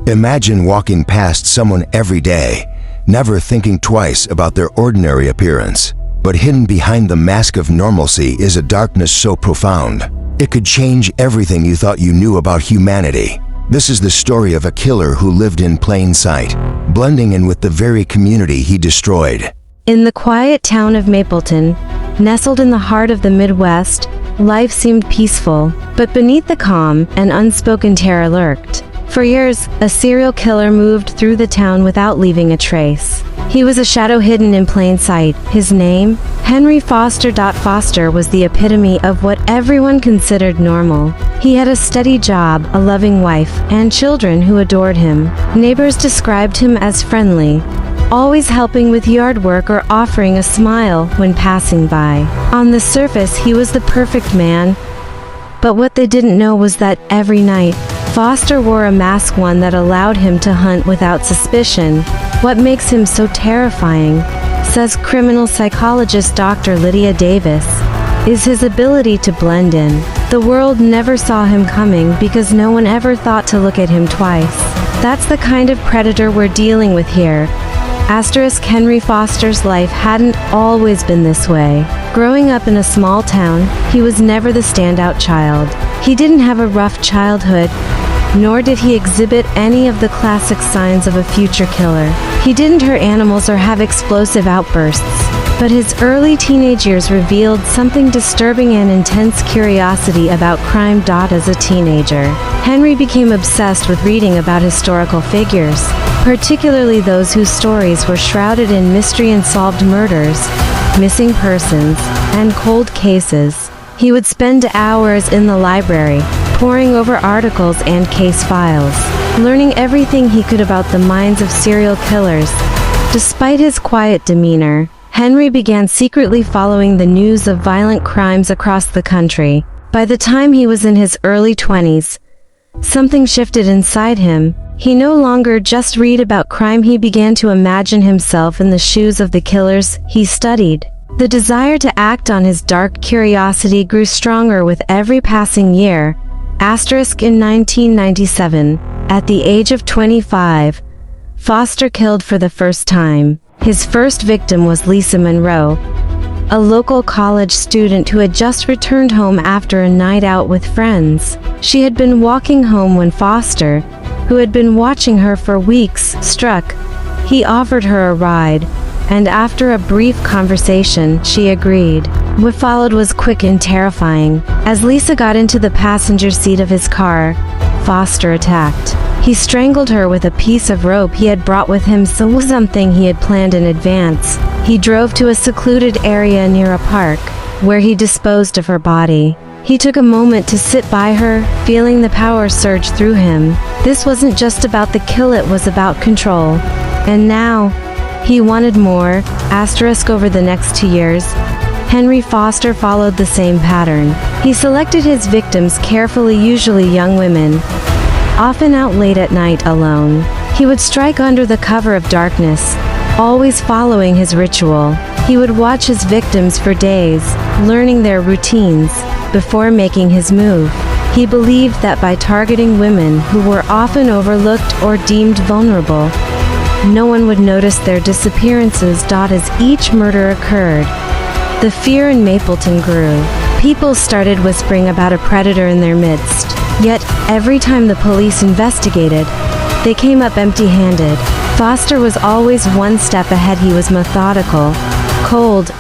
Imagine walking past someone every day, never thinking twice about their ordinary appearance. But hidden behind the mask of normalcy is a darkness so profound, it could change everything you thought you knew about humanity. This is the story of a killer who lived in plain sight, blending in with the very community he destroyed. In the quiet town of Mapleton, nestled in the heart of the Midwest, life seemed peaceful, but beneath the calm, an unspoken terror lurked. For years, a serial killer moved through the town without leaving a trace. He was a shadow hidden in plain sight. His name, Henry Foster. Foster was the epitome of what everyone considered normal. He had a steady job, a loving wife, and children who adored him. Neighbors described him as friendly, always helping with yard work or offering a smile when passing by. On the surface, he was the perfect man, but what they didn't know was that every night, Foster wore a mask, one that allowed him to hunt without suspicion. What makes him so terrifying, says criminal psychologist Dr. Lydia Davis, is his ability to blend in. The world never saw him coming because no one ever thought to look at him twice. That's the kind of predator we're dealing with here. Henry Foster's life hadn't always been this way. Growing up in a small town, he was never the standout child. He didn't have a rough childhood, nor did he exhibit any of the classic signs of a future killer. He didn't hurt animals or have explosive outbursts, but his early teenage years revealed something disturbing and intense curiosity about crime. As a teenager, Henry became obsessed with reading about historical figures, particularly those whose stories were shrouded in mystery and solved murders, missing persons, and cold cases. He would spend hours in the library, poring over articles and case files, learning everything he could about the minds of serial killers. Despite his quiet demeanor, Henry began secretly following the news of violent crimes across the country. By the time he was in his early 20s, something shifted inside him. He no longer just read about crime, he began to imagine himself in the shoes of the killers he studied. The desire to act on his dark curiosity grew stronger with every passing year. In 1997, at the age of 25, Foster killed for the first time. His first victim was Lisa Monroe, a local college student who had just returned home after a night out with friends. She had been walking home when Foster, who had been watching her for weeks, struck. He offered her a ride, and after a brief conversation, she agreed. What followed was quick and terrifying. As Lisa got into the passenger seat of his car, Foster attacked. He strangled her with a piece of rope he had brought with him, something he had planned in advance. He drove to a secluded area near a park, where he disposed of her body. He took a moment to sit by her, feeling the power surge through him. This wasn't just about the kill, it was about control. And now, he wanted more. Over the next 2 years, Henry Foster followed the same pattern. He selected his victims carefully, usually young women, often out late at night alone. He would strike under the cover of darkness, always following his ritual. He would watch his victims for days, learning their routines, before making his move. He believed that by targeting women who were often overlooked or deemed vulnerable, no one would notice their disappearances. As each murder occurred, the fear in Mapleton grew. People started whispering about a predator in their midst. Yet, every time the police investigated, they came up empty-handed. Foster was always one step ahead. He was methodical, cold,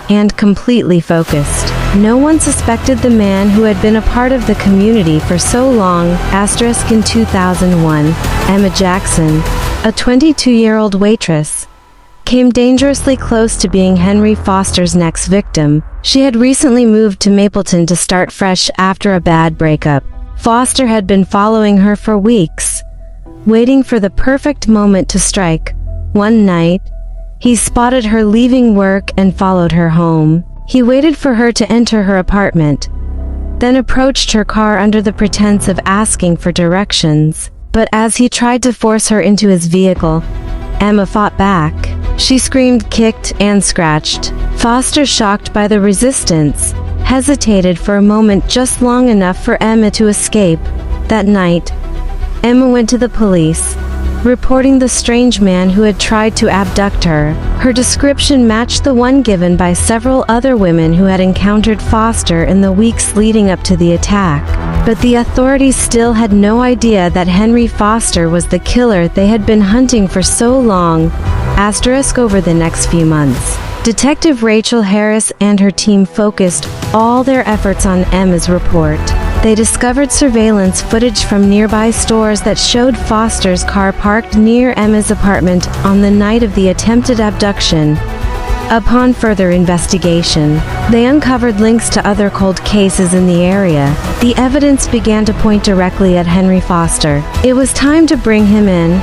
and completely focused. No one suspected the man who had been a part of the community for so long. In 2001, Emma Jackson, a 22-year-old waitress, came dangerously close to being Henry Foster's next victim. She had recently moved to Mapleton to start fresh after a bad breakup. Foster had been following her for weeks, waiting for the perfect moment to strike. One night, he spotted her leaving work and followed her home. He waited for her to enter her apartment, then approached her car under the pretense of asking for directions. But as he tried to force her into his vehicle, Emma fought back. She screamed, kicked, and scratched. Foster, shocked by the resistance, hesitated for a moment, just long enough for Emma to escape. That night, Emma went to the police, reporting the strange man who had tried to abduct her. Her description matched the one given by several other women who had encountered Foster in the weeks leading up to the attack. But the authorities still had no idea that Henry Foster was the killer they had been hunting for so long. Over the next few months, Detective Rachel Harris and her team focused all their efforts on Emma's report. They discovered surveillance footage from nearby stores that showed Foster's car parked near Emma's apartment on the night of the attempted abduction. Upon further investigation, they uncovered links to other cold cases in the area. The evidence began to point directly at Henry Foster. It was time to bring him in.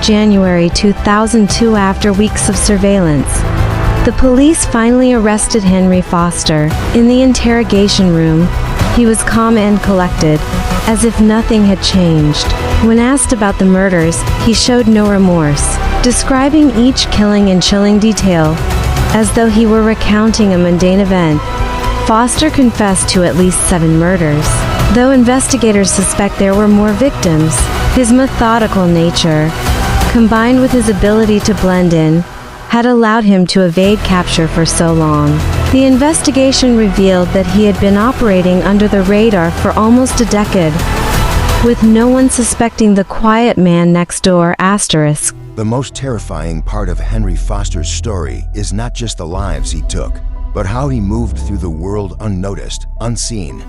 January 2002. After weeks of surveillance, the police finally arrested Henry Foster. In the interrogation room, he was calm and collected, as if nothing had changed. When asked about the murders, he showed no remorse, describing each killing in chilling detail, as though he were recounting a mundane event. Foster confessed to at least 7 murders, though investigators suspect there were more victims. His methodical nature, combined with his ability to blend in, had allowed him to evade capture for so long. The investigation revealed that he had been operating under the radar for almost a decade, with no one suspecting the quiet man next door. The most terrifying part of Henry Foster's story is not just the lives he took, but how he moved through the world unnoticed, unseen,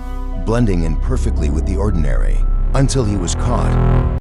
blending in perfectly with the ordinary, until he was caught.